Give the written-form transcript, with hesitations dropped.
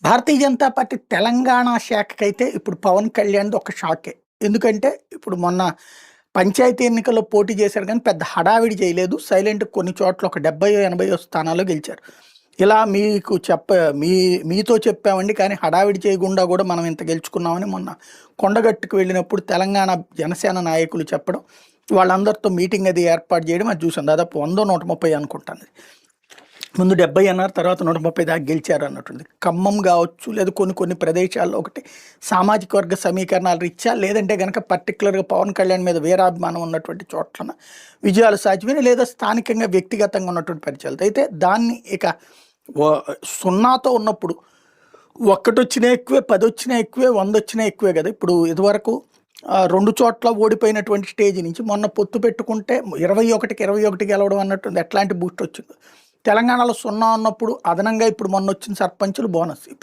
Bharatiya Janata party Telangana శాఖకైతే ఇప్పుడు పవన్ కళ్యాణ్‌ది ఒక షాకే. ఎందుకంటే ఇప్పుడు మొన్న పంచాయతీ ఎన్నికల్లో పోటీ చేశారు గానీ పెద్ద హడావిడి చేయలేదు. సైలెంట్‌గా కొన్ని చోట్ల ఒక 70, 80 స్థానాల్లో గెలిచారు. ఇలా మీకు మీ మీతో చెప్పామండి కానీ హడావిడి చేయకుండా గూడా మనం ఇంత గెలుచుకున్నామని మొన్న కొండగట్టుకు వెళ్ళినప్పుడు తెలంగాణ జనసేన నాయకులు చెప్పడం, వాళ్ళందరితో మీటింగ్ అది ఏర్పాటు చేయడం అది చూసాం. దాదాపు 100, 130 అనుకుంటాను. ముందు 70 అన్నారు. తర్వాత 130 దాకా గెలిచారు అన్నట్టుంది. ఖమ్మం గావచ్చు, లేదా కొన్ని కొన్ని ప్రదేశాల్లో ఒకటి సామాజిక వర్గ సమీకరణాల రీత్యా, లేదంటే గనక పర్టిక్యులర్‌గా పవన్ కళ్యాణ్ మీద వీరాభిమానం ఉన్నటువంటి చోట్లన విజయాలు సాధ్యమైనయి, లేదా స్థానికంగా వ్యక్తిగతంగా ఉన్నటువంటి పరిచయాలతో. అయితే దాన్ని ఇక వ 0తో ఉన్నప్పుడు ఒక్కటొచ్చినా ఎక్కువే, 10 వచ్చినా ఎక్కువే, 100 వచ్చినా ఎక్కువే గదా! ఇప్పుడు ఇదివరకు 2 చోట్ల ఓడిపోయినటువంటి స్టేజ్ నుంచి మొన్న పొత్తు పెట్టుకుంటే 21కి 21 గెలవడం అన్నట్టుంది. ఎట్లాంటి బూస్ట్ వచ్చిందో. తెలంగాణలో 0 ఉన్నప్పుడు అదనంగా ఇప్పుడు మొన్నొచ్చిన సర్పంచులు బోనస్. ఇప్పుడు